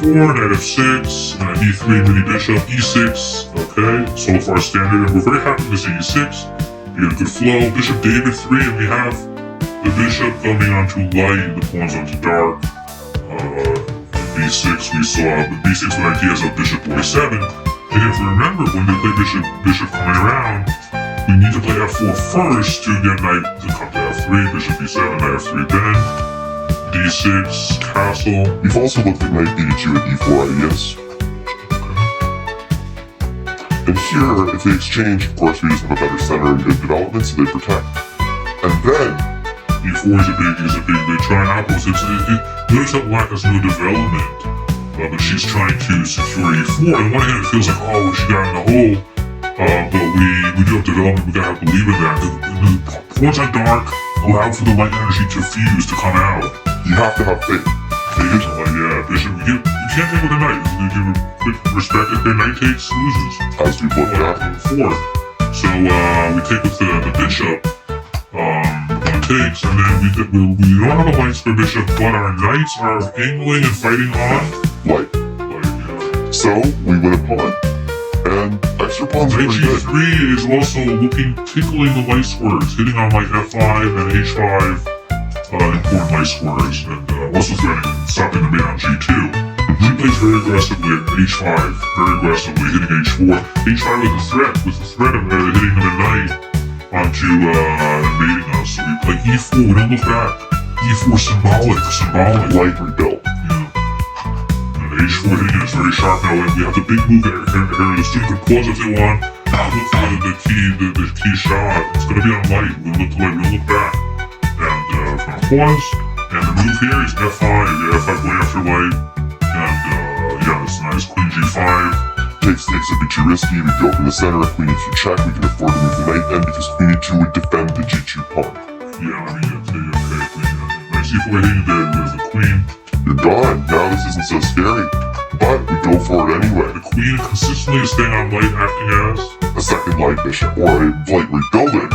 e4, knight f6, e3, mini bishop, e6. Okay, so far standard, and we're very happy with this e6. We get a good flow. Bishop d3, and we have the bishop coming onto light, the pawns onto dark. b6, we saw the b6 with ideas of bishop 47. And if we remember, when they play bishop coming around, we need to play f4 first to get knight to come to f3, bishop b7, knight f3 then, d6, castle. We've also looked at knight b2 and e4 ideas. And here, if they exchange, of course we just have a better center and good development, so they protect. And then, e4 is a big, they try and apples. Notice that black has no development, but she's trying to secure e4. On the one hand, it feels like, oh, she got in the hole, but we do have development, we gotta believe in that. The pawns on dark allow for the light energy to fuse, to come out. you have to have faith. Yeah, bishop, you can't take with a knight. You give a quick respect. If their knight takes, loses. As we've looked at. 4. So, we take with the bishop, one takes, and then we don't have a light square bishop, but our knights are angling and fighting on Light. yeah. So, we win a pawn. And extra pawns are Knight pretty good. g3 is also tickling the light squares, hitting on like f5 and h5, important light squares, and also threatening stopping the mate on g2. She plays very aggressively at h5, very aggressively, hitting h4. h5 with the threat of hitting the knight onto mating us. So we play e4, we don't look back. e4 symbolic. Light rebuilt. Yeah. And h4 hitting is very sharp now, and we have the big move there. The student could pause if they want. Look for the key shot. It's gonna be on light. We'll look to light, we'll look back. And from pause. And the move here is f5, f5 going after light. And yeah, it's nice. Queen g5. Takes would be too risky. We go from the center. If queen e2 check, we can afford to move the knight then because queen e2 would defend the g2 pawn. Yeah, I mean, okay, queen. Nice e4 hitting the queen. You're gone. Now this isn't so scary. But we go for it anyway. The queen consistently is staying on light, acting as a second light bishop, or a light rebuilding.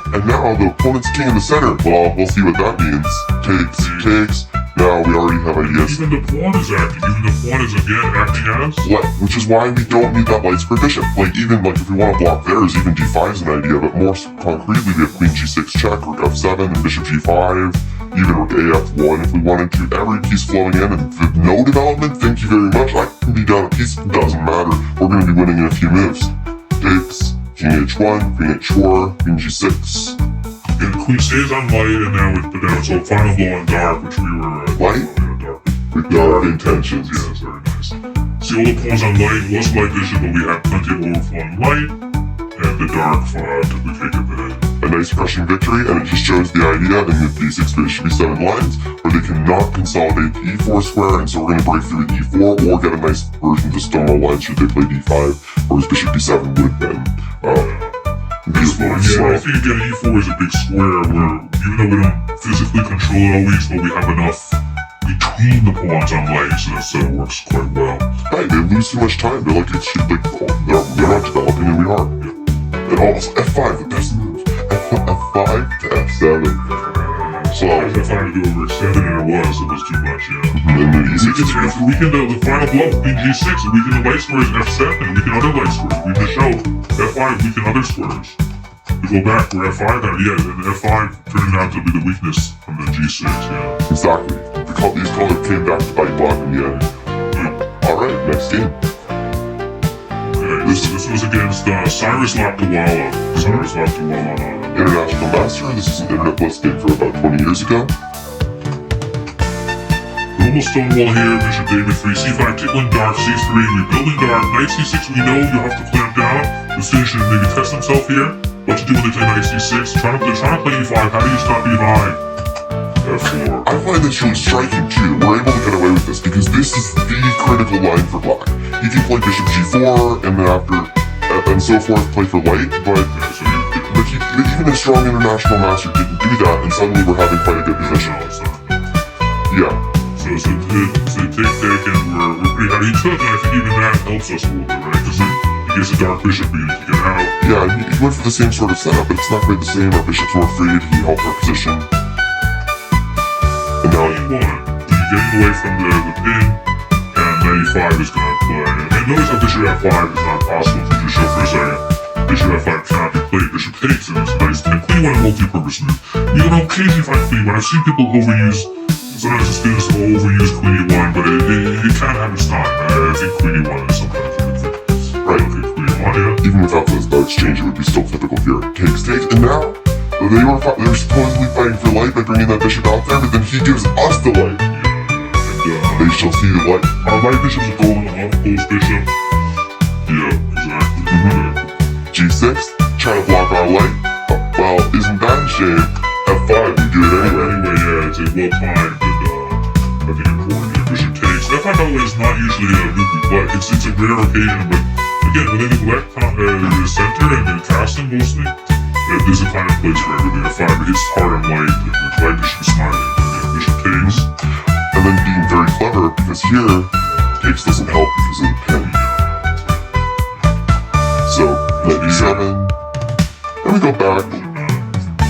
And now the opponent's king in the center. Well, we'll see what that means. Takes. Now we already have ideas. Even the pawn is acting. Even the pawn is again acting as light, which is why we don't need that light square bishop. Even if we want to block theirs, even g5 is an idea, but more concretely we have queen g6 check, rook f7, and bishop g5, even rook af1 if we wanted to. Every piece flowing in, and with no development, thank you very much. I can be down a piece, it doesn't matter. We're going to be winning in a few moves. Takes, king h1, queen h4, queen g6. And the queen stays on light, and now it's all final blow on dark, which we were light dark. With dark intentions. Yeah, that's very nice. See, all the pawns on light was light bishop, but we had plenty of overflow on light, and the dark took the cake at the head. A nice crushing victory, and it just shows the idea in the d6 bishop e7 lines where they cannot consolidate the e4 square, and so we're going to break through with e4 or get a nice version of the Stonewall line should they play d5, whereas bishop d7 would have been beautiful and slow. Yeah, I think again e4 is a big square where even though we don't physically control it always, but we have enough between the pawns on light, so that setup works quite well. Right, they lose too much time. They're like, they're not developing, and we are. Yeah. And also f5, the best move. F5 to f7. So I was trying to do over 7 and it was too much, yeah. And then easy to If we can the final blow, queen g6, and we can the light squares f7, and we can other light squares. We just show f5, we can other squares. We go back, we're f5 now, yeah, and f5 turns out to be the weakness from the g6, yeah. Exactly. These colors came back to bite block in the end. Alright, next game. Okay, this was against Cyrus Laptawala. International Master. This is an internet plus game for about 20 years ago. Normal Stonewall here, bishop d3, c5, tickling dark, c3, rebuilding dark, knight c6, we know you have to clamp down. The student should maybe test himself here. What to do when they play knight c6, trying to play e5, how do you stop e5? F4. I find this really striking too. We're able to get away with this because this is the critical line for black. He can play bishop g4 and then after and so forth play for white, but even a strong international master didn't do that, and suddenly we're having quite a good position. Yeah. So take and we're pretty happy. He took, and I think even that helps us a little bit, right? Because he gets a dark bishop being to get out. Yeah, he went for the same sort of setup, but it's not quite the same. Our bishops were freed, he helped our position. And now he won. He's getting away from the pin, and is going to play. And notice how bishop f5 is not possible to just show for a second. Bishop f5 cannot be played. Bishop takes, and it's nice. And queen 1 multi-purpose move. You know, occasionally if I queen 1, I've seen people overuse, sometimes the students overuse queen e1, but it can have its time. I think queen e1 is sometimes a good thing. Right. Okay, queen e1, yeah. Even without the exchange, it would be still typical here. Takes, and now they were supposedly fighting for light by bringing that bishop out there, but then he gives us the light. And They shall see the light. our light bishop's a golden closed bishop. Yeah, exactly. G6, trying to block our light. Well, isn't that a shame? F5, we do it anyway. Anyway, yeah, it's a well timed and I think important here. Bishop takes. F5, by the way, is not usually a move we play. It's a rare occasion, but again, when they neglect the center and then casting mostly, there's a kind of place for everything. F5 hits hard and light, and the white bishop is smiling. And bishop takes. And then being very clever, because here, takes doesn't help because of the pin. So, knight e7, then we go back.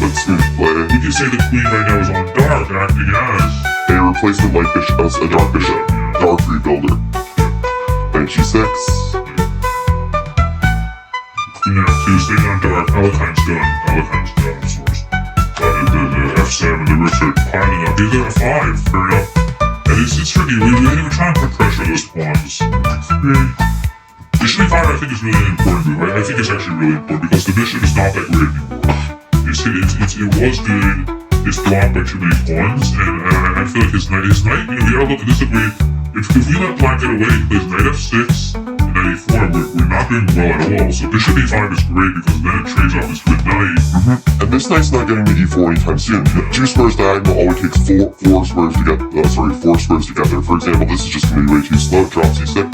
Let's smooth play. We can say the queen right now is on dark, acting as A replacement light bishop as a dark bishop. Dark rebuilder. Knight g6. queen f2, staying on dark. Alekhine's done. Alekhine's done, of course. The f7, the rooks are piling up. He's at f5, fair enough. And it's tricky. We're trying to put pressure on those pawns. Bishop e5, I think, is really an important move. I think it's actually really important because the bishop is not that great anymore. It was good. It's blocked by too many pawns, and I feel like his knight, you know, we gotta look at this. If we let black get away, he plays knight f6 and knight e4. We're not doing well at all. So bishop e5 is great because then it trades off this good knight. And this knight's not getting to e4 anytime soon. 2 squares diagonal always takes 4 squares to get. 4 squares together. For example, this is just going to be way too slow. Drops e6.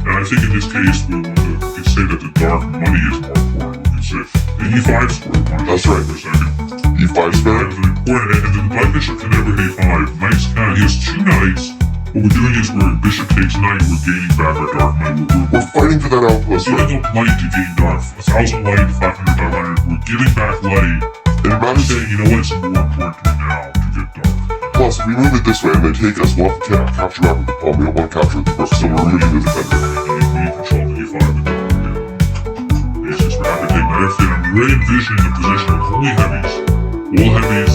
And I think in this case, we can say that the dark money is more important. We can say the e5 square. That's right. For a second. e5 square. It's important, and the black bishop can never hit a5. Knights can. He has 2 knights. What we're doing is we're bishop takes knight. We're gaining back our dark money. We're fighting for that outpost. We're giving up light to gain dark. 1,000 light, 500, 500. We're giving back light. And I'm matters. saying, you know what? It's more important to me now to get dark. Plus, if we move it this way and they take us, we'll have to capture back with the pawn. We don't want to capture with the rook, so we're removing the defender. We control the e5 and dark. A6, we're happy to take knight f8. I'm really envisioning a position of only heavies. All heavies.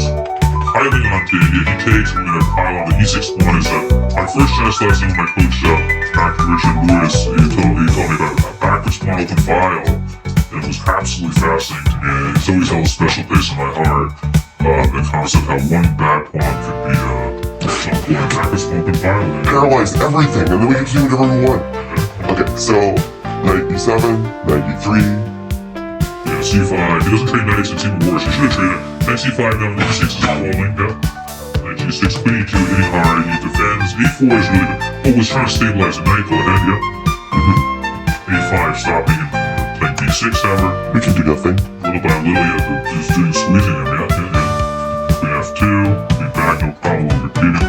Piling onto it. If he takes, we're going to pile on. The e6 pawn is my first chess lesson with my coach, Dr. Richard Lewis. He told me about a backwards pawn open file. It was absolutely fascinating to me. It's always held a special place in my heart. The concept how one bad pawn could be some point backwards pawn open file. Paralyze everything, and then we can do whatever we want. Okay, so knight e7, knight e3. Yeah, c5. He doesn't trade knights, it's even worse. He should have traded knight c5 now. Knight e6 is falling. Yep. Knight g6, queen e2 hitting hard. He defends. e4 is really good. Oh, was trying to stabilize the knight. Go ahead. Yep. a5 stopping him. Playing b6, however. We can do nothing. Little by little, yeah, just doing squeezing him. Yeah. Queen f2. Be back, no problem. Repeating.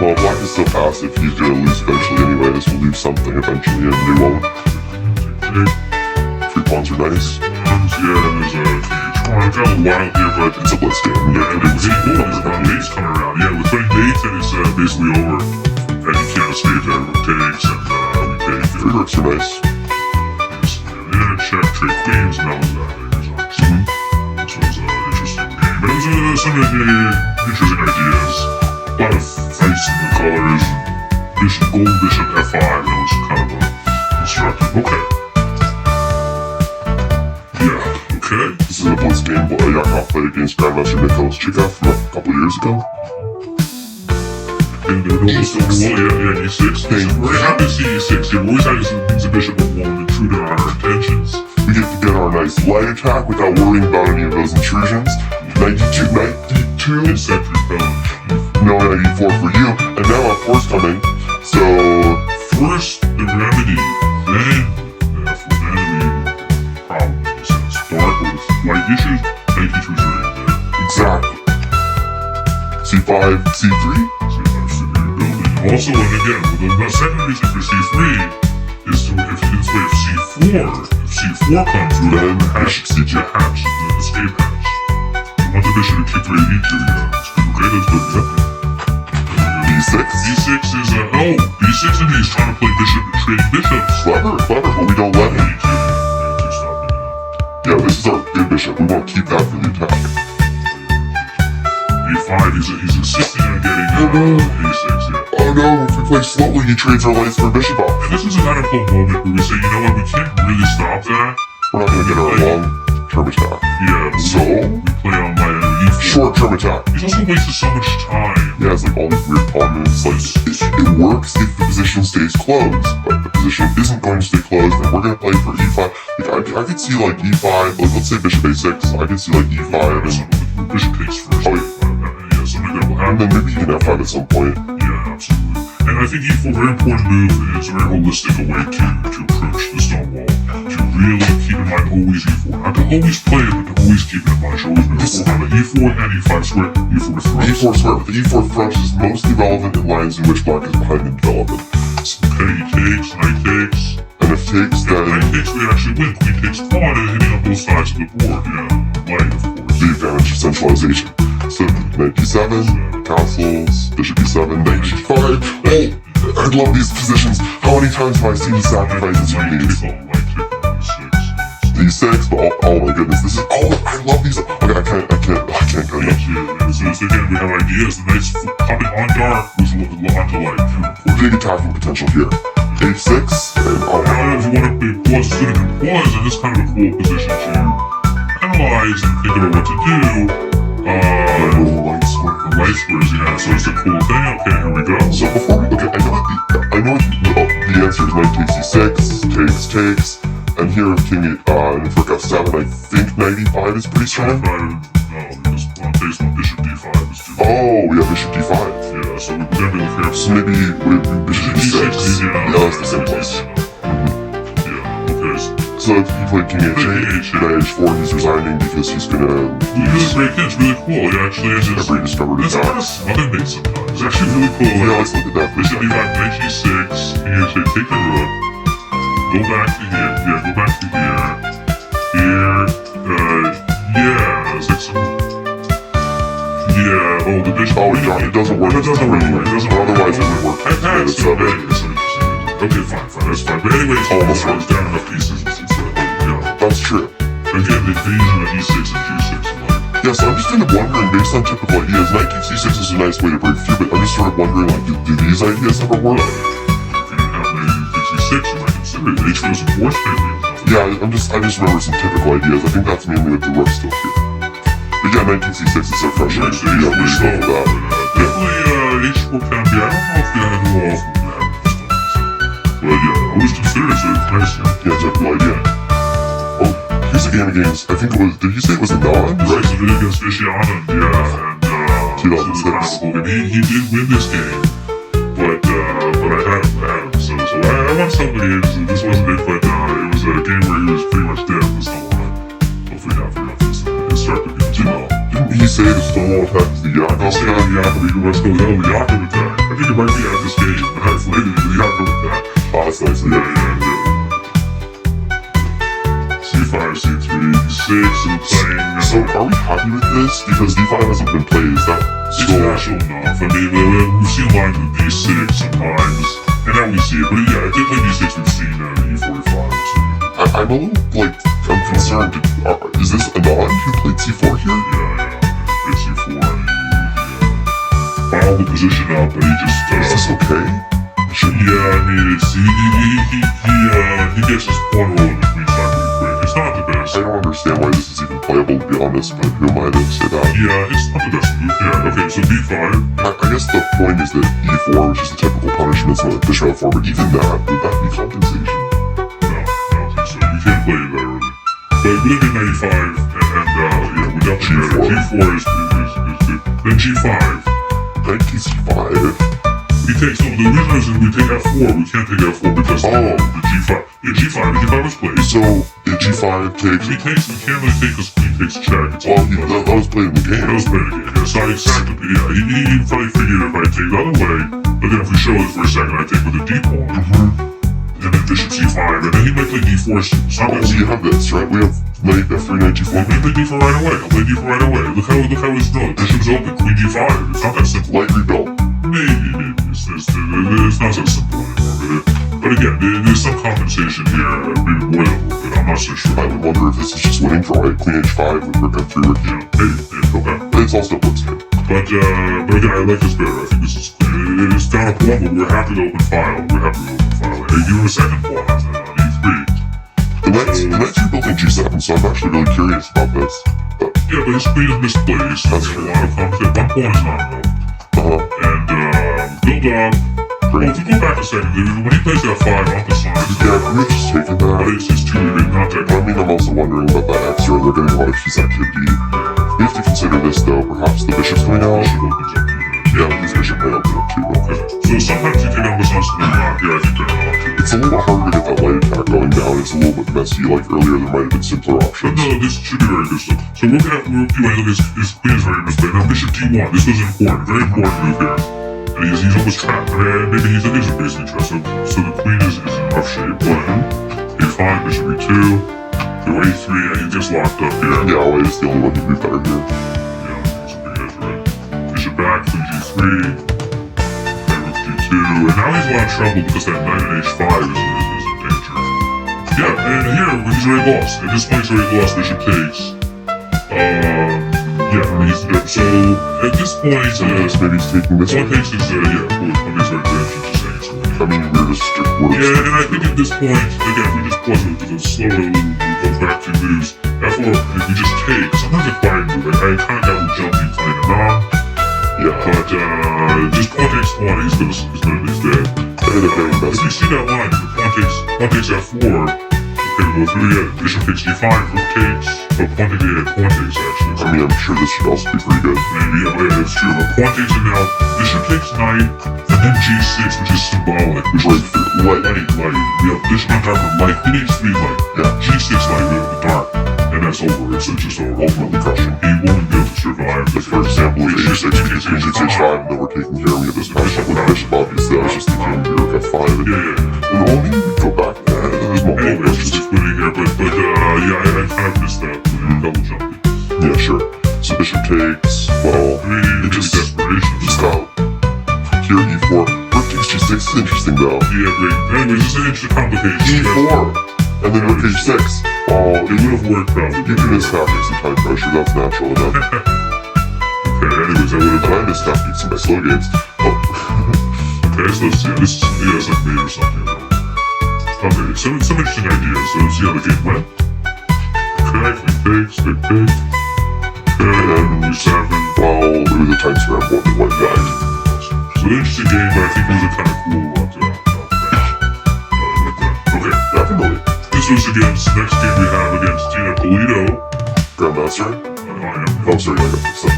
Well, black is so passive, he's gonna lose eventually anyway. This will lose something eventually, and they won't. 3 pawns are nice. Yeah, there's a kind of wild here, but It's a blitz game. yeah, and it's hitting goals. Mates coming around. Yeah, with 20 mates, and it's basically over. And you can't escape that. Rook takes, and we take. 3 rooks are nice. Yeah, check, trade queens, and that was This was an interesting game. But it was some interesting ideas. A lot of fights in the colors. Bishop, gold bishop f5. That was kind of instructive. Okay. Yeah, okay. This is a blitz game Yakov played against Grandmaster Nicholas Chikov from a couple years ago. And there was Stonewall, yeah, e6. We're very happy to see e6 here. We always had this bishop of 1 intrude on our intentions. We get to get our nice light attack without worrying about any of those intrusions. 92. And sentry pellet. No 94 for you. And now our force coming. So First, the remedy, then the enemy problem. It's dark with light issues, 92 is right there. exactly. C5, C3. Also, and again, the second reason for C3 is to, if C4 comes through, Then the hatch, bishop C2. the hatch, the escape hatch. You want the bishop to kick right into the okay, that's good, B6. B6 is B6 g6, and he's trying to play bishop and trading bishops. Clever, clever, but we don't let him. Yeah, this is our good bishop. We won't keep that for the attack. A5, he's insisting on getting A6, yeah. Oh no, if we play slowly, he trades our lights for bishop off. And this is an counterplay moment where we say, you know what, we can't really stop that. We're not gonna get our long-term attack. Yeah, So we play on my E4. Short-term attack. He's also wasted so much time. Yeah, it's like all these weird pawn moves. Like, it works if the position stays closed, but the position isn't going to stay closed, and we're gonna play for E5. Like, I could see like E5, like let's say bishop A6, I could see like E5 and Bishop takes first. Oh, Yeah, something that will and happen. then maybe even F5 at some point. Yeah, absolutely. And I think E4, very important move, and it's a very holistic way to approach the Stonewall. To really keep in mind always E4. Not to always play it, but to always keep it in mind. Should always be beforehand. E4 and E5 square, E4 with The E4 square, but the E4 approach is mostly relevant in lines in which black is behind in development. Okay, he takes, knight takes. And if takes, then Knight takes, we actually win. Queen takes pawn and hitting on both sides of the board. Yeah, light, of course. the advantage of centralization. So knight d7, castles, bishop e7, knight g5. Oh, I love these positions. How many times have I seen the sacrifices for these? D6, but oh my goodness, this is I love these. Okay, I can't go yet. So again, we have ideas. The knight's popping on dark was onto light. Big attacking potential here. H6, and Now, if you want to pause the student and pause, and this is kind of a cool position to analyze and think about what to do. light square. The light squares, yeah, so it's a cool thing. Okay, here we go. So before we, okay, I know the answer is knight takes e6, takes, and here if king, and if rook f7, I think knight e5 is pretty strong. No, because pawn takes on bishop d5 is too. Oh, we have bishop d5. Yeah, so we're gonna be careful. So maybe we bishop e6. Yeah, that's the same place. Yeah, okay. So if he played king h8, knight h4, he's resigning because he's gonna Really great hit, it's really cool. Yeah, actually, it's just... every discovered It's kind of attacks. smothermate sometimes. It's actually really cool. Yeah, let's look at that. Bishop d5, knight g6, king h8, take the rook. Go back to here. Yeah, go back to here. Here. Yeah, it's like some... Yeah, oh, the bishop... Oh, yeah, it doesn't work. It doesn't really work. It doesn't work. Otherwise, it would work. I've had It's so many. Okay, fine, that's fine. But anyway, it's almost runs down enough pieces. Yeah. That's true. Again, the invasion of e6 and g6. Yes, I'm just kind of wondering, based on typical ideas, knight takes c6 is a nice way to break through, but I'm just sort of wondering, like, do these ideas ever work? If you have knight takes e6, you might consider it. H was a force maybe. Yeah, I just remember some typical ideas. I think that's mainly with the rook still here. But yeah, knight takes c6 is so fresh. Yeah, so Yeah, we still have that. definitely h4 can be. I don't know if the other walls would have this. But yeah, I always consider it, so it's nice. Yeah, typical idea. Oh, here's a game of games. I think it was, did you say it was a non? Right, so video against Vishiana, yeah, and 2006. He did win this game, but I had him, so I won some of the games, and this wasn't it, but it was a game where he was pretty much dead this whole time. Hopefully not forgot this instructive game too well. Didn't he say the Stonewall Attack is the Yakov I'll say attack? the Yakov, let's go hell, the Yakov attack. I think it might be out of this game, but I've played it, the Yakov attack. Oh, that's nice. Yeah. C5, C3, E6, and playing... So, are we happy with this? Because d5 hasn't been played, is that It's still... natural enough. I mean, we've seen lines with D6 sometimes, and now we see it. But yeah, I did play D6, we've seen E45 too. I'm a little, like, I'm concerned. Is this Anand who played c4 here? Yeah, it's C4. He filed the position up, and he just... Is this okay? Yeah, I mean, it's... He gets his pawn rolling with queen side pretty quick. It's not the best. I don't understand why this is even playable, to be honest, but who am I to say that? Yeah, it's not the best move. Yeah, okay, so D5. I guess the point is that e4, which is the typical punishment, so the bishop f4, but even that, would that be compensation? No, I don't think so. You can't play it that early. But we look at 95, and yeah, we got G4. G4 is good. Then G5. Knight c5. We take, so the reason is we take F4, we can't take F4 because the G5. Yeah, G5, the G5 was played. So, if g5 takes... If he takes, we can't really take because queen takes check. It's Well, that was played in the game. That was played again, yeah. So I exactly, yeah, he probably figured if I take the other way, but then if we show it for a second, I take with a D pawn. And then bishop C5, and then he might play D4 soon. So Oh, so you have this, right? We have knight f3, knight g4. He may play D4 right away. I'll play D4 right away. Look how it's done. Bishop's open, queen D5. It's not that simple. Light rebuilt. Maybe. It's not so simple. again, there's some compensation here, maybe more than a little bit, I'm not so sure. I would wonder if this is just winning for white. Queen h5 with rook f3, rook e. Maybe, okay. But it's also works here. But again, I like this better. I think this is clear. It is down a pawn, but we're happy to open file. We're happy to open file. Hey, you have a second pawn on e3. The knight's rebuilding g7, so I'm actually really curious about this. Yeah, but his queen is misplaced. That's true. A lot of competition. One pawn is not enough. And build up. Well, to go back a second, when he plays that 5 off the side, Yeah, we're just taking that. but it's too late, not that I mean, I'm also wondering about that extra. They're getting a lot of piece activity. We have to consider this, though. Perhaps the bishop's coming out. bishop opens up to that. Yeah, his bishop may open up too. Okay. So sometimes you take on the sun's coming out. Yeah, I think they're not too. It's a little harder to get that light attack going down. It's a little bit messy. Like earlier, there might have been simpler But options. no, this should be very good stuff. So we're gonna have, his queen is very misplayed. Now bishop d1, this was important, very important move here. And he's almost trapped. I mean, maybe he's basically trapped. So the queen is in rough shape. a5, bishop e2, to a3, and he gets locked up here. Yeah, white is the only one who'd be better here. Yeah, it's a big edge, right? Bishop back, queen g3, and rook d2, and now he's in a lot of trouble because that knight at h5 is in danger. Yeah, and here, he's already lost. At this point, he's already lost, bishop takes. Yeah, he's there. So, at this point, Maybe he's taking this one one. takes is, yeah, one takes like that, just saying so. I mean, we're just strict words. Yeah, and I think at this point, again, we just pause it because it's slower, we go back to moves. F4, if we just take, sometimes a quiet move, I kind of got with jumping playing it on. Yeah. But, just pawn takes pawn, he's dead. They're the very If best. you see that line, the pawn takes F4, okay, well, through again, bishop takes D5, rook takes, but pawn takes A, pawn takes actually. I mean, I'm sure this should also be pretty good. Maybe, yeah, it's true, but pawn takes it now, bishop takes knight, and then G6, which is symbolic, which is light. We have bishop on top of light, queen h3 light, Yeah. G6 light, the dark, and that's over, it's just over. Ultimately crushing. He won't be able to survive. Like, for example, if h6 takes queen h5, and then we're taking here, we have this matchup with bishop, obviously. I was just thinking here, rook f5. Yeah. And only we go back. There's more Hey, more it's just explaining here, but yeah, I kind of missed that double jumping. Yeah, sure. So bishop takes, well, I mean, it it's just desperation. got here e4. Rook takes g6 is interesting though. Yeah, great. Anyways, this is an interesting complication. e4, and then rook h6. Oh, It would have worked probably. you can miss tactics and time pressure. That's natural enough. Okay, anyways, I would have But I miss tactics in my slow games. Oh, Okay, so let's see. This is like mate or something. Okay, some interesting ideas. So let's see how the game went. Okay, queen takes, take. Okay, and e7. well, it was a time scramble and white died. So an interesting game, but I think it was a kind of cool finish. Like that. Okay, Definitely. this was against, next game we have against Tina Polito. Grandmaster. I am. Oh, sorry, I got this up.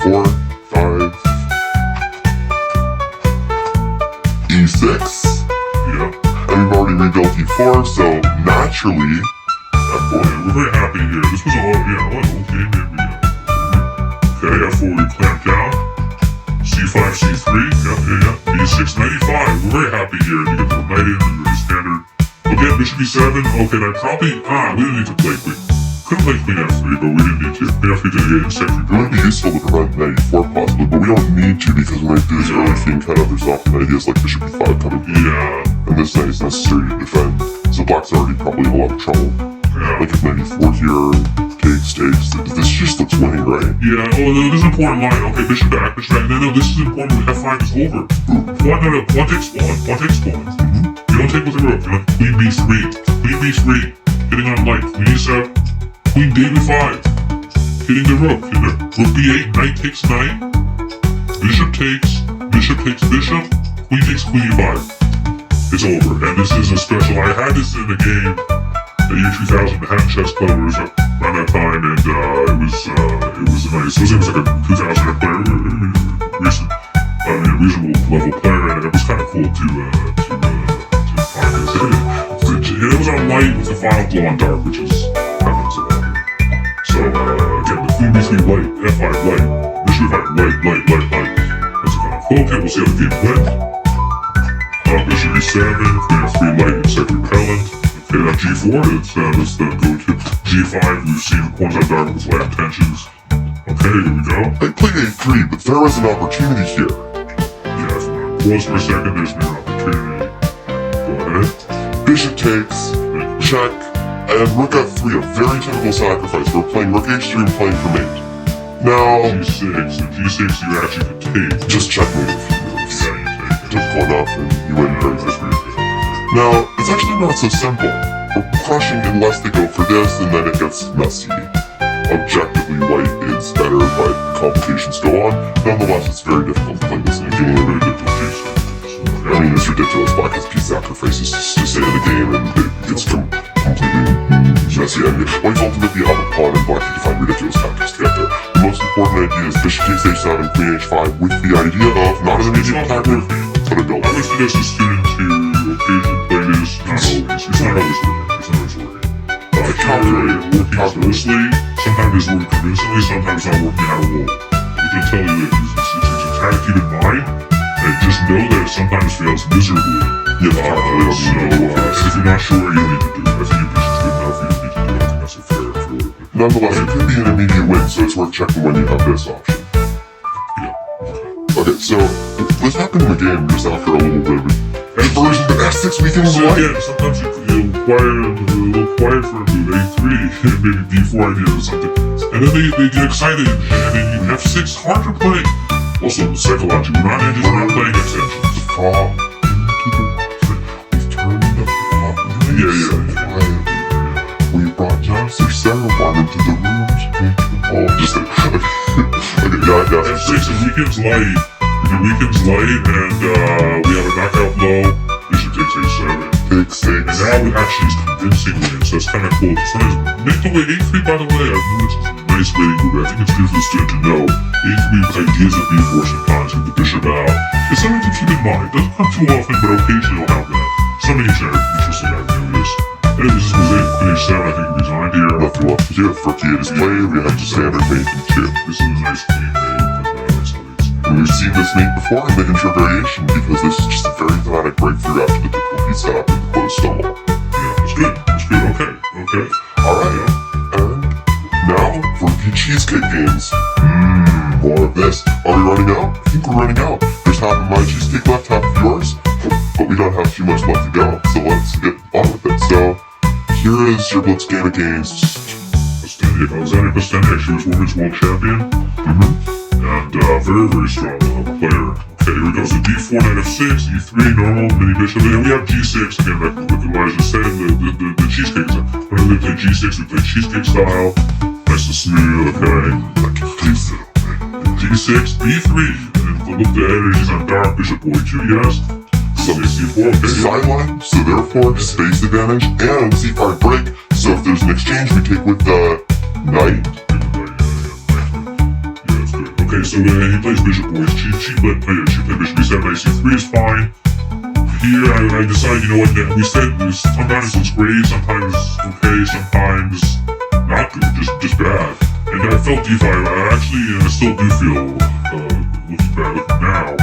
4, 5, e6. Yeah. And we've already rebuilt e4, so naturally, F4, we're very happy here. This was a whole game maybe. Okay, F4 we clamped down. C5, C3, yeah. E6, 95. We're very happy here to get the knight in, very standard. Again, bishop E7, okay, that probably, we didn't need to play queen. Couldn't play queen F3, but we didn't need to. Queen F3 did get in second. it would be useful to prevent knight e4 possibly, but we don't need to because when I do this early theme cut out, there's often ideas like bishop e5 coming in, Yeah. and this knight is necessary to defend. So black's already probably in a lot of trouble. Yeah. Like if knight e4 here, takes, this just looks winning, right? Yeah, no, this is an important line. Okay, bishop back. No, this is important. F5 is over. Pawn takes pawn. You don't take with the rook. You know, queen b3, hitting on light. Queen e7, queen d5, hitting the rook. Rook b8, knight takes knight. Bishop takes bishop. Queen takes queen e5. It's over, and this is a special. I had this in the game. The year 2000, the Hammond Chess Club was around that time, and it was nice. It was like a 2000 player, reasonable level player, and it was kind of cool to find this. It was on light with the final blow on dark, which is happens a lot here. So again, the queen b3 light, f5 light, bishop e5 light. That's a kind of okay. We'll see how the game went. Bishop e7, queen f3 light, and second repellent. Okay, now G4, let's go to G5, we've seen the pawns on dark with light tensions. Okay, here we go. I played a3, but there was an opportunity here. Yeah, pause for a second, there's no opportunity. takes, check, and rook f3, a very typical sacrifice. We're playing rook h3 and playing for mate. Now, G6, and G6 you actually could take. just checkmate a few moves. Yeah, you take it. Just one up and you win very quickly. Now, it's actually not so simple. We're crushing unless they go for this, and then it gets messy. Objectively, white is better, but complications go on. Nonetheless, it's very difficult to play this in a game. Very difficult case. I mean, it's ridiculous. Black has piece sacrifices to stay in the game, and it's completely messy. And white's ultimately out of pawn, and black can find ridiculous tactics to get there. The most important idea is bishop takes h7, queen h5, with the idea of not an immediate attack move, but a build. I would suggest a student to occasionally play this. Not always. It's not always working. It's not always working. Working mostly. Sometimes it's working convincingly. Sometimes not working at all. I can tell you that it's a tactic to keep in mind. And just know that it sometimes fails miserably. Yeah, if you're not sure, you don't need to do it. I think your position's good enough. You don't need to do it. I think that's a fair for Nonetheless, it could be an immediate win, so it's worth checking when you have this option. Yeah. Okay, so what happened in the game just after a little bit of version of S6 weekend So white? again, sometimes you'll acquire a little quiet for a move, A3, maybe D4 ideas or something. And then they get excited, and then you F6, hard to play. Also, psychologically, we're not playing extensions. We've turned the clock. We brought Johnson Sarah into the room to make the ball. Just okay, F6 and weekend's light. And we have a knockout blow. Bishop takes A7. Takes six. And now it actually is convincing win, so it's kind of cool. Sometimes make the way A3, by the way. I know it's a nice waiting move. I think it's good for the student to know. A3 with ideas of B4 sometimes with the bishop out. It's something to keep in mind. It doesn't come too often, but occasionally it'll have that. Something interesting I've noticed. And this is mosaic queen H7, I think, designed here. Nothing left to do. Rook E8 is played. We have the standard mate and two. This is a nice queen mate. And we've seen this mate before in the intro variation because this is just a very thematic breakthrough after the typical beat setup in the closed Stonewall. Yeah, that's good. That's good. Okay. Alright. And now for the cheesecake games. More of this. Are we running out? I think we're running out. There's half of my cheesecake left, half of yours. But we don't have too much left to go. So let's get on with it. So here is your Blitz game against Alexander Kosteniuk. She was women's world champion. And very, very strong player. Okay, here we go. So D4, knight F6, E3, normal, mini bishop. And we have G6 again, like Elijah said, the cheesecake. When we play G6, we play cheesecake style. Nice and smooth, okay. G6, B3. And then look the energies on dark, bishop boy2, yes. some C4, okay. sideline, so therefore space advantage, and C5 break. So if there's an exchange, we take with the knight. Okay, so he plays bishop boys. She played bishop b7, knight c3 is fine. Here I decided, you know what, we said this, sometimes it's great, sometimes okay, sometimes not good, just bad. And I felt d5, I still do feel, looking now,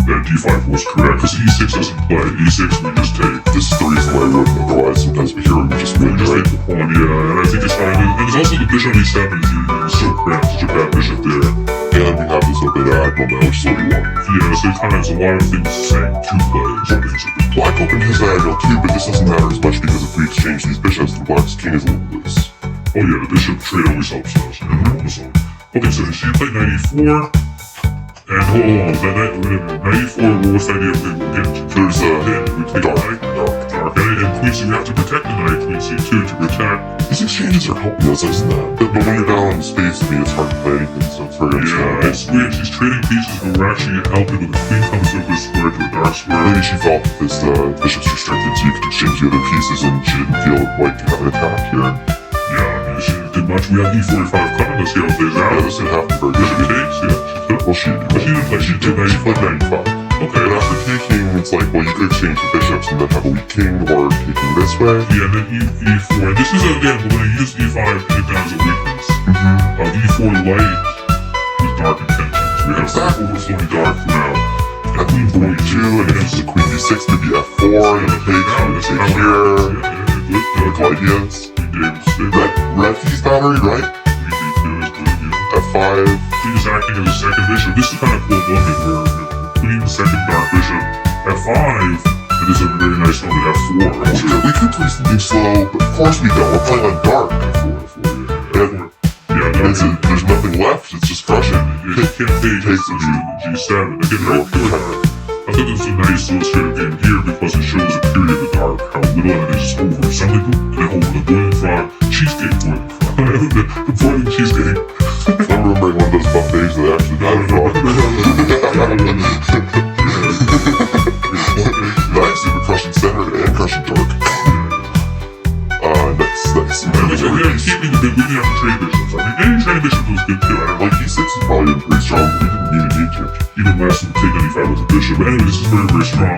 that d5 was correct, because e6 doesn't play, e6 we just take. This is the reason why we wouldn't otherwise. Sometimes we hear we just win, right? Take the pawn, yeah, and I think it's fine. And there's also the bishop on e7 is so crap, such a bad bishop there. And we have this open diagonal now, which is what we want. Yeah, so kind of has a lot of things saying to play, so things are Black opened his diagonal too, but this doesn't matter as much because if we exchange these bishops, the black's king is a little loose. Oh yeah, the bishop trade always helps us. Okay, so she played 94. And hold on, that 94, what's the idea of we'll get to? There's we take dark. And queen c, we have to protect the knight, queen c2 to protect. These exchanges are helping us, isn't that? But when you're down on the space, I mean, it's hard to play anything, so it's very understandable. Yeah, it's weird, she's trading pieces, but we're actually helping when the queen comes over this square to a dark square. Maybe she felt that this bishop's restricted, so you could exchange the other pieces, and she didn't feel like white could have an attack here. Yeah, I mean, she did much. We have e45 coming, let's see how it plays out. Yeah, this didn't happen very good. Bishop takes, yeah, she took. Well, she didn't play. She played 95. Okay, and after taking, it's like, well, you could exchange the bishops and then have a weak king, or taking this way. Yeah, and then e4. And this is, again, we're going to use e5 to get down as a weakness. E4 light with dark intentions. We have overflowing dark now. At queen b2, and if it's a queen d6, maybe f4, and a take here. Like ideas. Red keys battery, right? F5. Queen is acting as a second bishop. This is kind of cool moment where queen, second dark bishop, F5, it is a very nice one with F4. We could play something slow, but of course we don't. We're playing on dark. There's nothing left. It's just crushing. You can't take G7. Again, I think it's a nice illustrative game here because it shows a period of the dark, how little it is over something, and then over the boiling frog, cheesecake boiling frog. The boiling cheesecake. I'm remembering one of those buffets that actually died of frog. Nice, even crushing center and crushing dark. Nice. Again, keeping the big, we didn't have to trade bishops. I mean, any trade bishop was good too. I don't like E6 is probably pretty strong, but we didn't need an Egypt. even less than take 95 with a bishop. But anyway, this is very, very strong.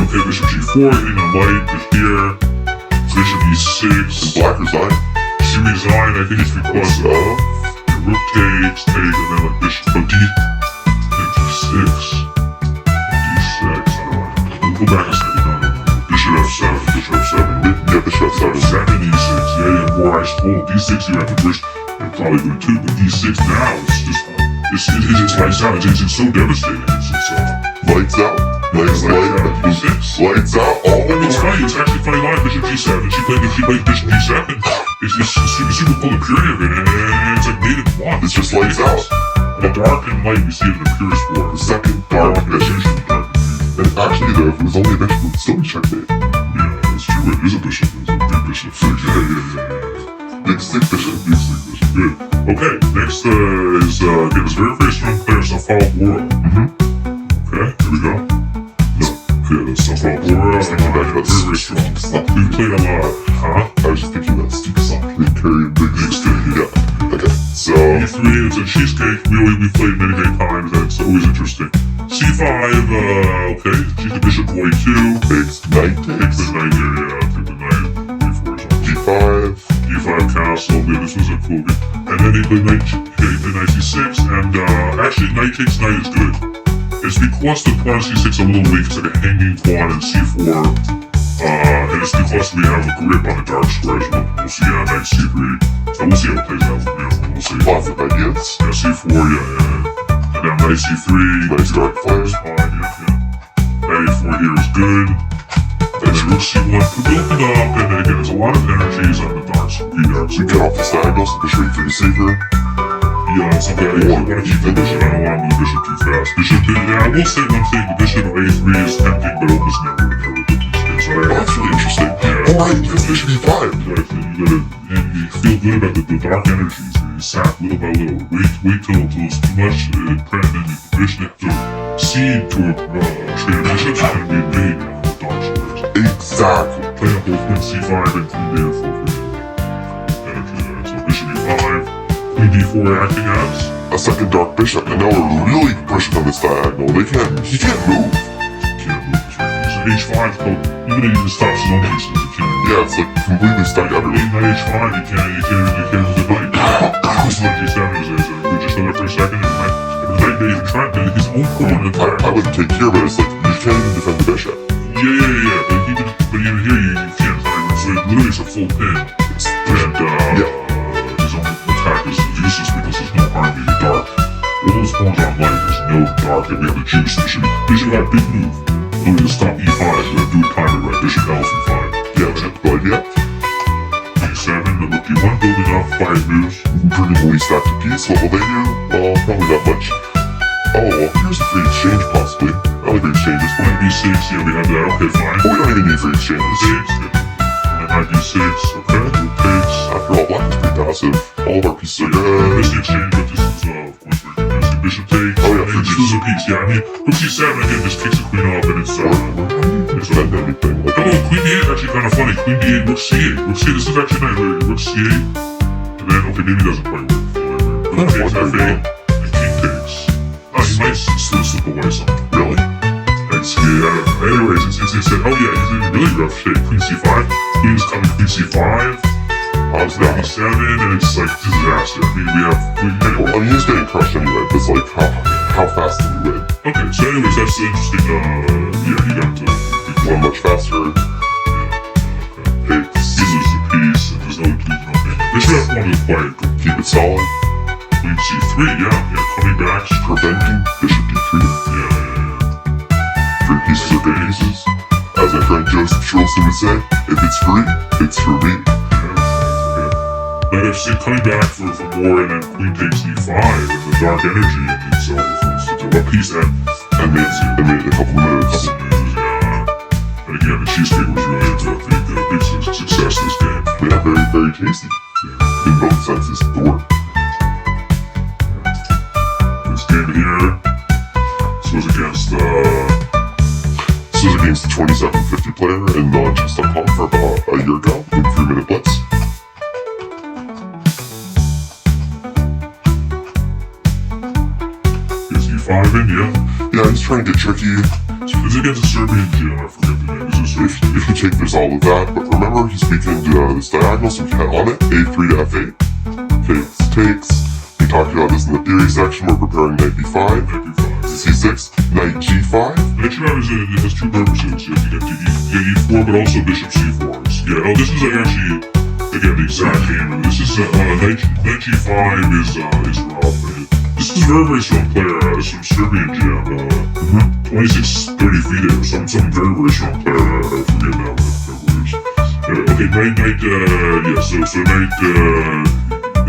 Okay, bishop G4, hitting on light, but here, bishop E6. And black resign. She resigned, I think it's because rook takes, and then like bishop, so D6, and D6, I don't know. We'll go back a second, no. Bishop F7, bishop F7. Yeah, bishop F7. 7, E6, yeah, more ice cold. D6, you have to push, and probably good too, but D6 now, it's just, it's lights out, it's so devastating, lights out. Lights out all the It's funny, it's actually funny live, bishop G7, she played bishop G7, it's super cool, the purity of it, and it's like made it one. It's just lights out. The dark and light, we see it in the purest form. The second dark bishop. And actually though, if it was only a bishop, it would still be checkmate. Yeah, that's true, it is a bishop, it's a big bishop, so Big stick bishop. Good. Okay, next is, again, it's very, very strong player, Stonewall World. Okay, here we go. Okay, that's Stonewall World. Very, very strong. We played a lot. Huh? I was just thinking about Steve Softly carrying big stick. Yeah. Okay, so E3, it's a cheesecake. We played many times. That's always interesting. C5, okay, she's the bishop boy 2. takes knight Takes the knight here, yeah, take the knight. G5. D5 castle, yeah, this was a cool game. And then he played knight C6, and actually knight takes knight is good. It's because the pawn C6 a little weak, it's like a hanging pawn in C4. And it's because we have a grip on the dark squares. We'll see knight C3. And we'll see how it plays out. We'll see. Lots of ideas. Yeah, C4, yeah. And then knight C3. Nice dark players. Fine, yeah. Knight A4 here is good. And then rook C1 could open up, and then again, there's a lot of energies on the dark square. We get off the diagonals, bishop E3 is safer. Yeah, something I want to keep the bishop. I don't want to move the bishop too fast. Bishop, yeah, I will say one thing, the bishop of A3 is tempting, but almost never Oh, that's really interesting. Yeah. Oh, right, because bishop E5. Exactly. You feel good about the dark energies. You sap little by little. Wait till it's too much, and then you position it to seed to a trade bishop, and be made on the dark squares. Exactly. Play up both queen C5 and queen D4 for energy there. So bishop E5, queen D4 acting as a second dark bishop, and now we're really pushing on this diagonal. He can't move. He can't move this right. So H5 code, even if he just stops his own pieces, he can't. Yeah, it's like completely stuck everywhere. Knight H5, you can't move the knight. This one G7 is we just know that for a second, and the knight may even try to his own pawn in attack. I wouldn't take here, but it's like, you can't even defend the bishop. Yeah, but even here you can't. So it literally is a full pin. And his own attack is useless because there's no army in the dark. All those pawns are on light, there's no dark, and we have the juice. Bishop got a big move. Literally to stop E5, you have to do it time it right. Bishop L5. Yeah, that's a good idea. E7, the rook D1 building up, 5 moves. Pretty fully stacked a piece. What will they do? Well, probably not much. Oh, well, here's a free exchange, possibly. I like free exchanges. Knight B6, yeah, we have that. Okay, fine. Oh, we don't even need free exchanges. Knight B6, okay, rook takes. After all, black is pretty passive. All of our pieces are good. Missed the exchange, but this is, of course, very good. Bishop takes. Oh, yeah, and just lose a piece. Yeah, I mean, rook C7 again just kicks the queen off, and it's, defend anything. Like, oh, queen D8 is actually kind of funny. Queen D8, rook C8. Rook C8, this is actually nice. Rook C8, and then, okay, maybe it doesn't quite work. Rook takes F8, and king takes. He might still slip away something. Really? Anyways, it said, oh yeah, he's in really rough shape. Queen C5, queen's coming, queen C5, how's that? E7, and it's like disaster. I mean, Well, I mean, he's getting crushed anyway, but it's like, how fast did he win? okay, so anyways, that's the interesting, yeah, you got to Won much faster. okay. He loses a piece, and there's no Bishop F1 is quiet. Keep it solid. Queen C3, yeah, coming back. Preventing bishop D3. Yeah. 3 pieces are good pieces. As my friend Joseph Schulson would say, if it's free, it's for me. Knight f6 coming back for more, and then queen takes e5, and the dark energy in itself. So what piece and made it a couple minutes. Yeah. And again, the cheesecake was really a big success this game. Yeah, very, very tasty. Yeah. In both senses of the word. This game here, this was against the 2750 player in chess.com for about a year ago in 3-minute blitz. Yeah, he's trying to get tricky. It's against a Serbian gym, I forget the name. If you take, there's all of that, but remember he's weakened this diagonal, so we can on it, a3 to f8. Takes. We talked about this in the theory section. We're preparing knight b5, c6, knight g5. Knight g5 has two purposes. You have to get e4, but also bishop c4. Yeah, this is actually, again, the exact game. And this is, knight g5 is rough. This is a very, very strong player, some Serbian gem, 26-30 feet or some very, very strong player, I forget now what it is. Okay, knight, so knight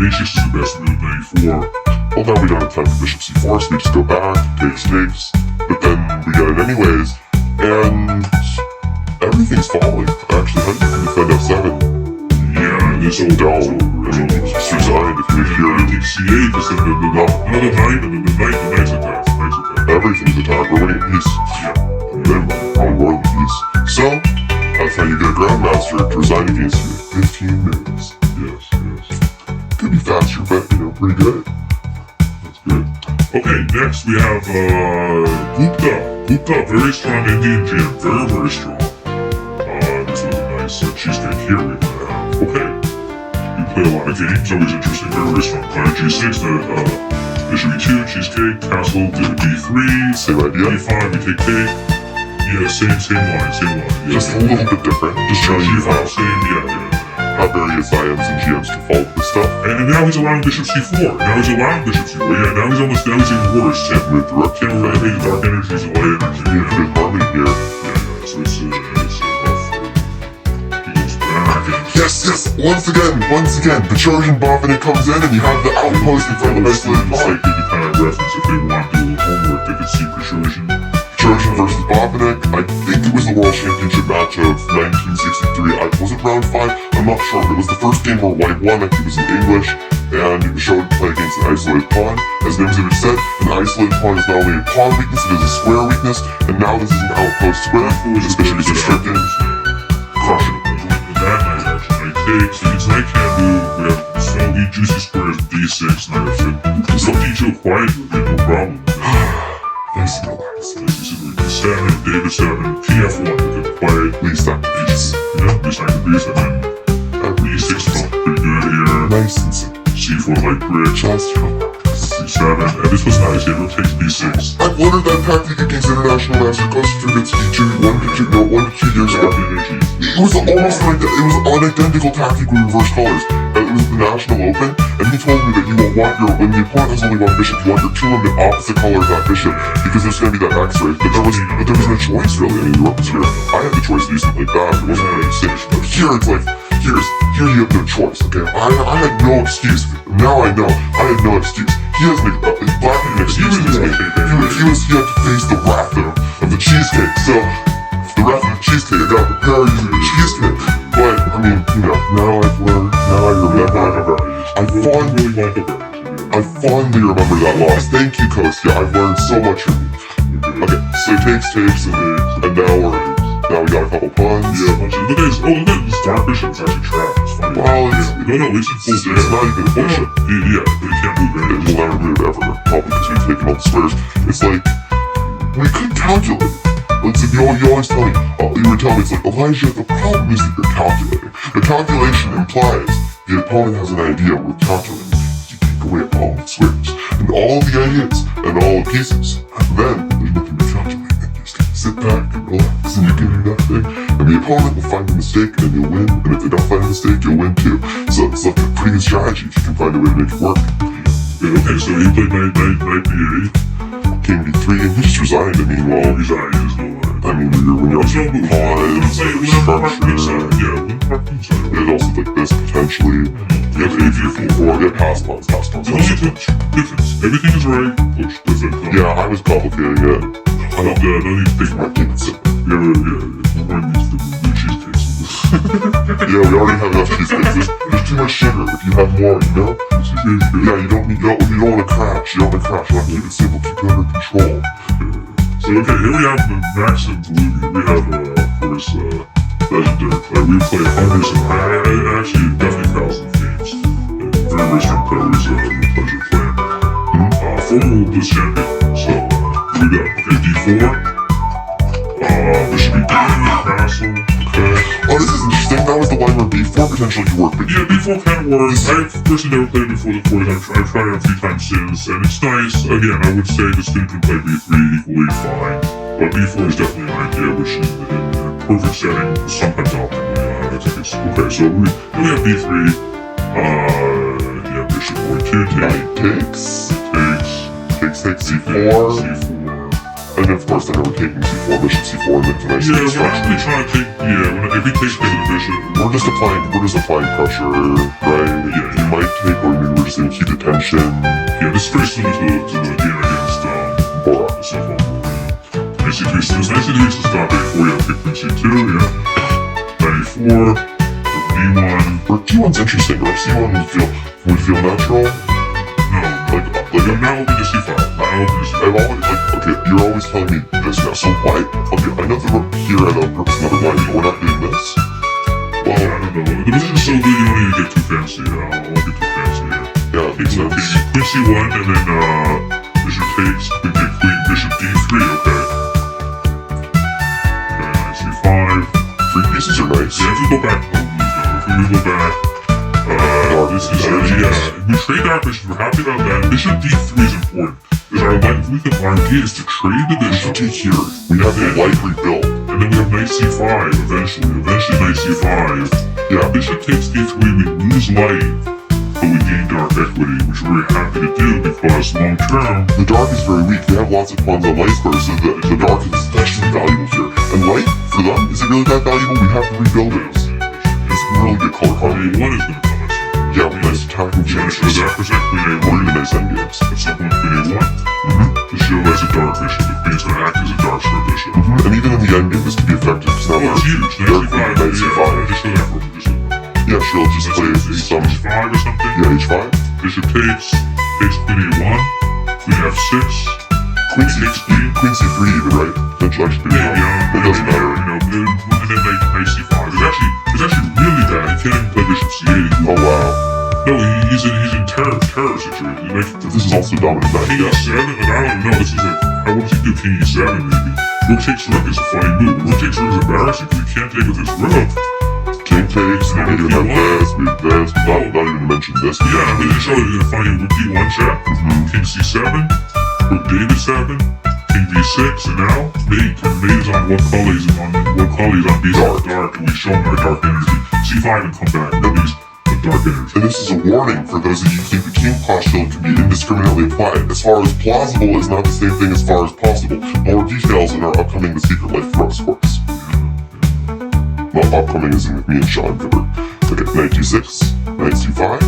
g6 is the best move, knight e4. Well, now we don't have time for bishop c4, so we just go back, takes, but then we get it anyways, and everything's falling. Actually, how do you defend f7? Yeah, it's all down. It's resigned if you're here. I think c8 is the knight, and the knight's attack. Everything's attack, we're winning a piece. Yeah. And then probably more than a piece. So, that's how you get a grandmaster to resign against you in 15 minutes. Yes. Could be faster, but, pretty good. That's good. Okay, next we have, Gupta, very strong Indian gem, very, very strong. This was a nice cheesecake here we have. Okay. We play a lot of games, always interesting, very, very strong player. G6, bishop e2, cheesecake, castle to d3, same idea. d5, we take. Yeah, same line. Yeah. Just a little bit different. Just showing you how various IMs and GMs can follow this stuff. And now he's allowing bishop c4. Now he's even worse. Can't move the rook. Can't move the dark energies and light energy. Yeah, good harmony here. Yeah, so it's rough. He goes back and... Yes, once again, the Trojan buff and it comes in and you have the outpost in front of the isolated pawn. They could kind of reference if they want to do homework, they could see Trojan. Trojan versus Bobinic, I think it was the World Championship match of 1963. Was it round 5? I'm not sure, but it was the first game where White won. I think it was in English, and it was showed to play against an isolated pawn. As Nimzovich said, an isolated pawn is not only a pawn weakness, it is a square weakness, and now this is an outpost square. This bishop is restricted. Crushing. That knight actually takes, it's knight can't move, we have so juicy squares, d6, knight f6. So d2 quietly, no problem. Nice and relaxed. D7, David 7, tf1, we could play. Least that piece. Yeah, least like the piece, and then d6 felt pretty good here. Nice and simple. c4 like brick. Just relax. c7, and this was nice, here, rook takes b6. I've learned that tactic against international master Konstantin 1 to 2 years ago. It was almost like that. It was an identical tactic with reverse colors. It was the National Open, and he told me that you will want when the opponent has only one bishop, you want your two of the opposite color of that bishop, because there's going to be that X-ray. But there was no choice really. I mean, the rook was here. I had the choice to do something like that. It wasn't really a decision. But here it's like, here you have no choice. Okay, I had no excuse. Now I know I had no excuse. He has black had an excuse in this game. He had to face the wrath of the cheesecake. So the wrath of the cheesecake, I got to prepare you for the cheesecake. But I mean, now I've learned. Now I remember. I fondly remember that loss. Thank you, Kostya. I've learned so much from you. Okay, so takes, and now we got a couple puns. Yeah, look at this dark bishop is actually trapped. It's funny. Well, it's in full it's not even a bishop. Yeah, they can't move very It will never move ever, probably because we've taken all the squares. It's like, we could calculate. You always tell me, you would tell me, it's like, Elijah, the problem is that you're calculating. The calculation implies the opponent has an idea we're calculating. You take away all the squares, and all the ideas, and all the pieces. Then, there's nothing to calculate. Sit back and relax, and you can do that thing, and the opponent will find a mistake, and you'll win, and if they don't find a mistake, you'll win too. So it's like a pretty good strategy if you can find a way to make it work. Okay, so he played knight b8. King b3, and he just resigned. I mean, well, he's not, he has no line. I mean, when you're So, pause, structure. There's also like this potentially. You have A3, 4, get pass pause. The only difference, everything is right, push, that's it. Yeah, I was complicating it. I don't need to think My kids. Yeah, more needs to do cheesecakes. Yeah, we already have enough cheesecakes. There's too much sugar. If you have more, you know? Yeah, you don't want to crash. You don't want to crash. You want to keep it simple, keep it under control. So, okay, here we have Max and Blue. We have, of course, Legendary player. We play hundreds and actually definitely thousands of games. And very strong player. Always a pleasure playing. Former Bliss champion. So, here we go. Okay, D4. This should be Castle. Okay. Oh, this is interesting. That was the line where B4 potentially could work. Yeah, B4 can work. I've personally never played before the fours. I've tried it a few times since, and it's nice. Again, I would say the student can play B3 equally fine, but B4 is definitely an idea, which in perfect setting, sometimes optimally, I think it's okay. So we have B3. Yeah, bishop board 2 takes C4. And then of course they're never taking C4, bishop C4, and then it's a nice we're structure. not really trying to take, if he takes the bishop. We're just applying pressure, right? Yeah. He might take, or maybe we're just gonna keep the tension. Yeah, this is very similar to the game against Borat. So nice C3, so it's nice to stop A4, you have pick C2, yeah. 94, D1. Or D1's interesting, or C1 would feel natural. No, I'm not open to C5. I've always, okay, you're always telling me this now, so why? Okay, I know that we're here at a purpose another line, but we're not doing this? Well, I don't know. The position is so good, you don't need to get too fancy. I won't get too fancy here. Yeah, it makes sense. Queen C1, and then, bishop takes, queen take queen, bishop D3, okay. Okay, C5. 3 pieces are nice. Yeah, if we go back, this is, we trade our bishop, we're happy about that. Bishop D3 is important. Our idea is to trade the bishop. Take here. We have a light rebuild. And then we have knight C5 eventually knight C5. Yeah, bishop takes D3, we lose light, but we gain dark equity, which we're very happy to do because long term, the dark is very weak. They have lots of pawns on light squares, so the dark is especially valuable here. And light, for them, is it really that valuable? We have to rebuild it. It's really good color copy. A1 is going to come. Yeah, we nice attacking changes. Shows that percent queen A1. Or even nice endgames. At some point queen A1. To show as a dark bishop. The queen's going to act as a dark square bishop. And even in the endgame, this could be effective. Because now it's huge. Knight C5. Just show that for just yeah, she'll just play some H5 or something. Yeah, H5. Bishop takes queen A1. Queen F6. Queen C3 even, right? Potentially actually maybe, it doesn't matter. And then knight C5. It's actually really bad. He can't even play bishop C8. Oh wow. No, he's in terror situation. This is also dominant knight. King E7, and I don't know, this is how would he do King E7 maybe? Rook takes rook is a funny move. Rook takes rook is embarrassing because he can't take with his rook. King takes, and then you have this, not even to mention this. Yeah, I mean, they show you a funny rook D1 check. King C7, rook D7, King D6, and now mate. And mate is on what color he's on B dark. We show him our dark energy. C5 and come back. Nobody's dark energy. And this is a warning for those of you who think the king postulate can be indiscriminately applied. As far as plausible is not the same thing as far as possible. More details in our upcoming The Secret Life Rose course. Well, upcoming is with me and Sean Gibber. Okay, knight D6, knight C5.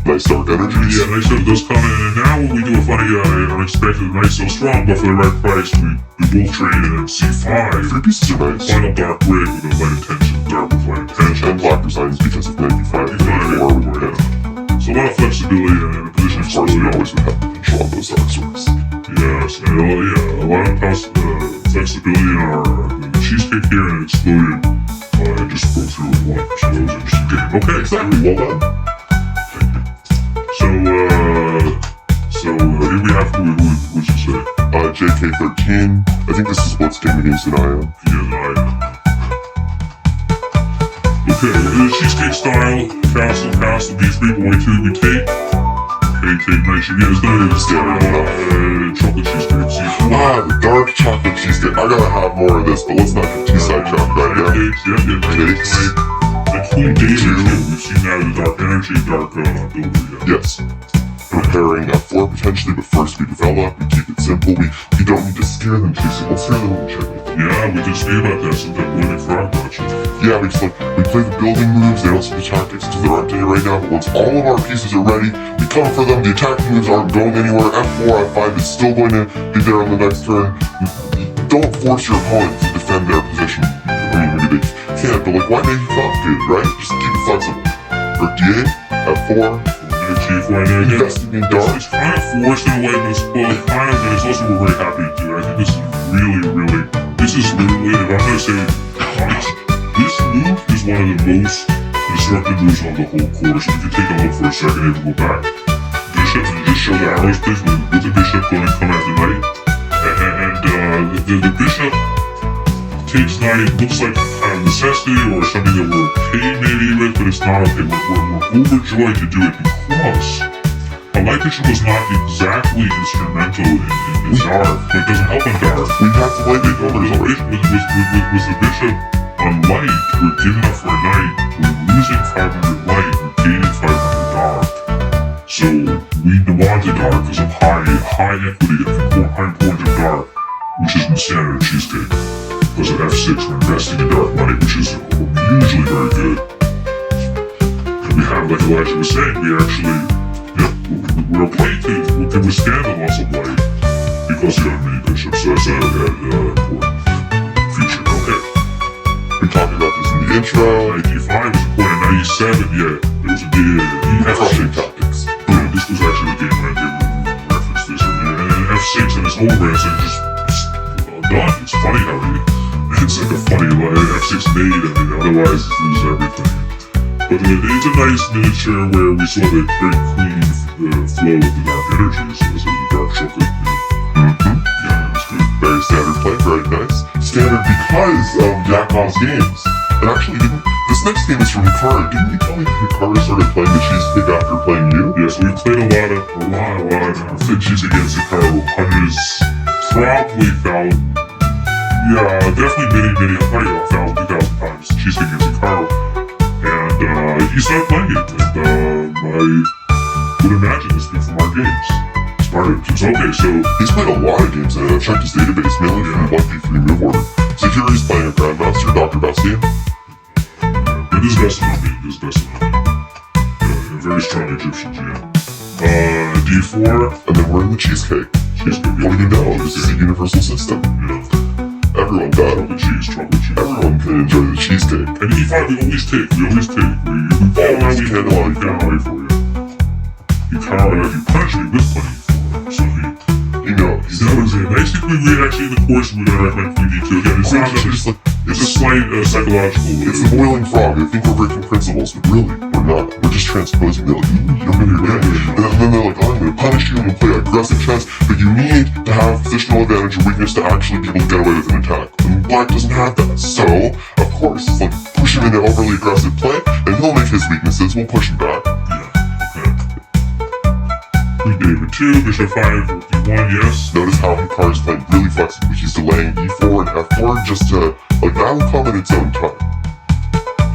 Nice dark energies. Yeah, nice dark does come in, and now when we do a funny, unexpected knight so strong, but for the right price, we both trade in C5. 3 pieces are nice. Final dark rig with a light intention, dark with light intention. And black resigns because of 95, 94 with the pen. So a lot of flexibility and position. Of course, we always would have potential on those dark swords. Yes, and a lot of flexibility in our cheesecake here and exploded. Just go through with one, so that was an interesting game. Okay, exactly, well done. So here we have, what'd you say? JK13. I think this is what's game against an IM. Okay, cheesecake style, castle, D3, boy 2, we take. Okay, take knight, yeah, it's not even style, chocolate cheesecake, C4. The dark chocolate cheesecake. I gotta have more of this, but let's not get too sidetracked, right? Takes. Queen D2, we've seen that as dark energy, dark ability. Yes. preparing f4 potentially, but first we develop, we keep it simple, we don't need to scare them too soon. We'll scare them when we check. Yeah, we did speak about that, some of that winning frog match. Yeah, we play the building moves, they don't see the tactics because there aren't any right now, but once all of our pieces are ready, we come for them, the attacking moves aren't going anywhere, f4, f5 is still going to be there on the next turn. Don't force your opponent to defend their position. I mean, maybe they can't, but like, why make it complicated, right? Just keep it flexible. Rook d8, f4, G4, and investing in dark. It's kind of forced in a way, but it's also we're very happy to do. I think this is literally, if I'm going to say honest, this move is one of the most instructive moves on the whole course. If you take a look for a second and go back, bishop, and just show the arrows please with the bishop going to come at the knight. And the bishop takes knight, looks like kind of necessity or something that we're okay maybe with, but it's not okay. We're overjoyed to do it because a light bishop was not exactly instrumental in dark, but it doesn't help in dark. We have to light it over. Was the bishop on light, we're giving up for a knight, we're losing 500 light, we're gaining 500 dark. So we wanted dark because of high equity, high importance of dark, which is in the standard cheesecake. Because at f6 we're investing in dark money, which is usually very good. And we have, like Elijah was saying, we're a play we can withstand the loss of light because you have many bishops, so that's an important feature. Okay. We talked about this in the intro. Knight d5 is important. Knight e7, yeah, there was a F6 tactics. Yeah, this was actually the game when I did reference this. And f6 and this whole grandson just done. It's funny how it's like a funny f6 mate, I mean, otherwise it loses everything. But it's a nice miniature where we saw the very clean flow of the dark energies as the dark chocolate. Yeah, it's good. Very standard play, very nice. Standard because of Yakov's games. And actually, this next game is from Hikaru. Didn't you tell me Hikaru started playing the cheesecake after playing you? Yes, we played a lot of cheesecake against Hikaru. Hundreds, probably definitely many, 1,000, 2,000 times cheesecake against Hikaru. And he started playing it, and I would imagine this been from our games. It's okay, so he's played a lot of games, and I've checked his database, mainly from 1v3 move order. So here he's playing a Grandmaster, Dr. Bastian. It is best of me, a very strong Egyptian GM. d4, and then we're in the cheesecake. What do you know? This is a universal system. Yeah. Everyone got it. Chocolate cheese. Everyone can enjoy the cheesecake. And e5, we always take. We always can't allow for you. If you punish me with plenty. So that was it. Basically, we actually in the course we're gonna recommend Queen D2 again. It's not just like it's a slight psychological. It's the boiling frog. They think we're breaking principles, but really we're not. We're just transposing. They're like, you don't know your game. And then they're like, oh, I'm gonna punish you. I'm gonna play aggressive chess. But you need to have positional advantage or weakness to actually be able to get away with an attack. And Black doesn't have that. So of course, it's like push him into overly aggressive play, and he'll make his weaknesses. We'll push him back. Queen David 2, Bishop 5, Rook D1, yes. Notice how Hikaru's playing really flexibly. He's delaying E4 and F4 just to, like, that will come in its own time.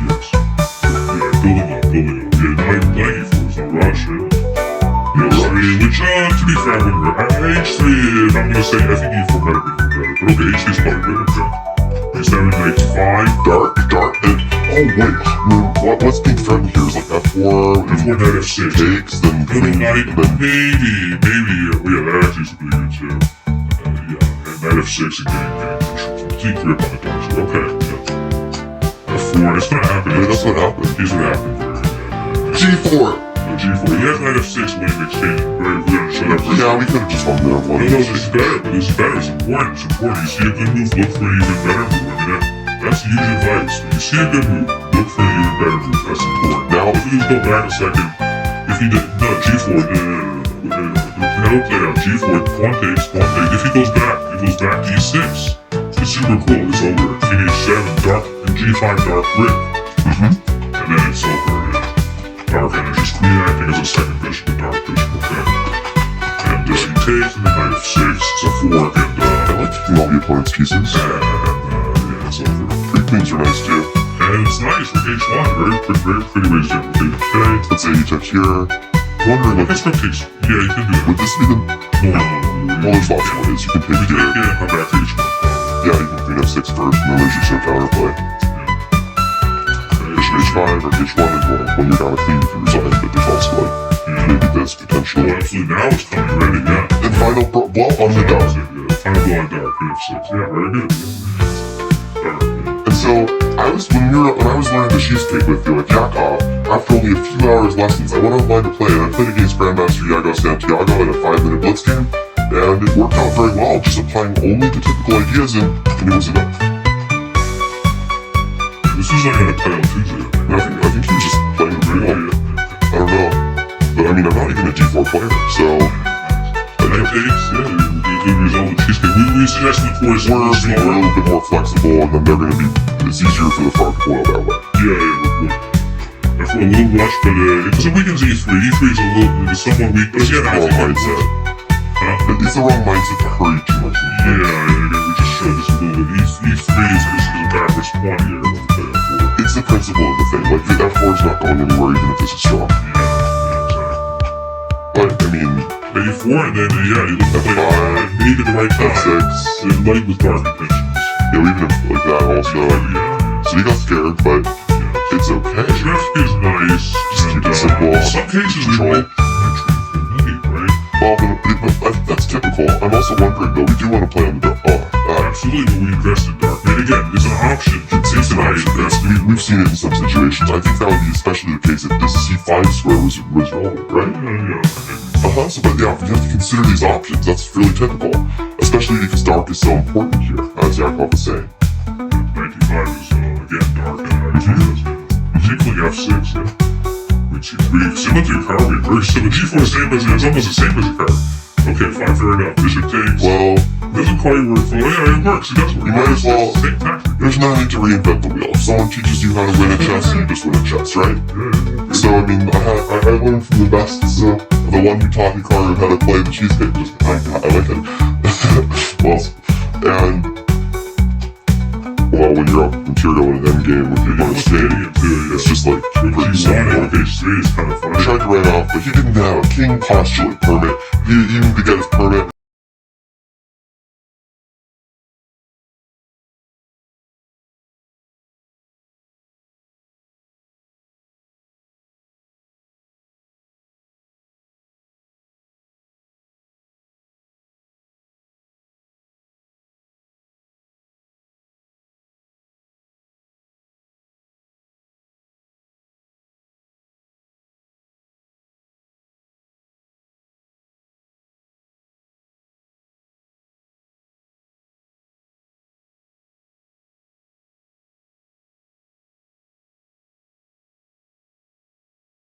Yes. Yeah, building up. Yeah, not playing E4, there's no rush, which, to be fair, H3, I'm gonna say, I think E4 better be better. But okay, H3 is probably better, A7, Knight 5, dark, and, oh wait, what's being threatened here is like F4, Knight F6, takes, then Queen, maybe, that actually is pretty good too. And Knight F6 and getting grip on the dark, so okay, F4, it's gonna happen. Yeah, that's what happened. Here's what happened. G4! G4, he has Knight F6 winning exchange, right? We're gonna show that first. Yeah, we could've just won there. No, this is better, but this is better, it's important. You see a good move, look for an even better move. I mean, that's huge advice. When you see a good move, look for an even better move, that's important. Now, if we just go back a second, if he did, no, G4, another play out, G4, pawn takes, if he goes back to E6, it's super cool, it's over. King H7, dark, and G5, dark brick. And then it's over, Dark energies, Queen acting as a second bishop, the dark bishop, okay. And he takes, and then Knight F6, it's a fork, and I like taking all the opponent's pieces. It's over. Three queens are nice too. And it's nice with H1, very pretty ways to replicate. Okay. Let's say you took here. wondering, like, That's rotation. Yeah, you can do that. would this be the... No. Well, there's lots of ways. You can take your... Yeah, come back to each one. Yeah, you can queen f6 first, and then there's your sort of counterplay. Bishop h5 or h1 is when you're down a queen if you resign, but there's also, like, maybe this, potentially. Well, absolutely, now it's coming ready, yeah. And final blow on the dark. Final blow on dark, f6. Yeah, very good. Dark, yeah. And so, when I was learning the cheesecake with you at Yakov, after only a few hours lessons, I went online to play, and I played against Grandmaster Yago Santiago in a 5-minute blitz game, and it worked out very well, just applying only the typical ideas, and it was enough. This is like an title Tuesday. I think he was just playing it pretty well. I don't know. But I mean, I'm not even a D4 player, so... That takes, yeah, you good result with cheesecake. We suggested the toys. We're a little bit more flexible, and then they're going to be... It's easier for the far to boil that way. Yeah, a little rush, but because it weakens E3. E3 is a little, it's somewhat weak, but again, I think mindset. It's the wrong mindset to hurry too much. We just showed this a little bit. E3 is a backwards 20 here. It's the principle of the thing. Like, the F4 is not going anywhere even if this is strong. Yeah, exactly. But, I mean... A4, and then, yeah, you look like made at the right time. F6. And light with dark intentions. Yeah, we even like that also. So he got scared, but it's okay. Chef is nice. Just keep it simple. In some cases, we might treat for money, right? Well, that's typical. I'm also wondering, though, we do want to play on the dark. Absolutely, but we invest in dark. And again, it's an option. It's an option. We've seen it in some situations. I think that would be especially the case if this C5 square was wrong, right? Yeah. So, but yeah, you have to consider these options. That's really typical. Especially because dark is so important here, as Yakov was saying. 95 is, again, dark. Particularly F6, yeah. We symmetry card, we very similar. G4 is same as it's almost the same as a card. Okay, fine, fair enough. Bishop takes. Well, doesn't quite work. Well, yeah, it works. It does work. You might as well. Same tactic. There's no need to reinvent the wheel. If someone teaches you how to win a chess, you just win a chess, right? Yeah. So I mean, I learned from the best. So the one who taught me how to play the cheesecake. I like it. When you're up material in an endgame with your state, it's just like pretty simple. Page 3 is kind of funny. I tried to write off, but he didn't have a king postulate permit. Even to get his permit.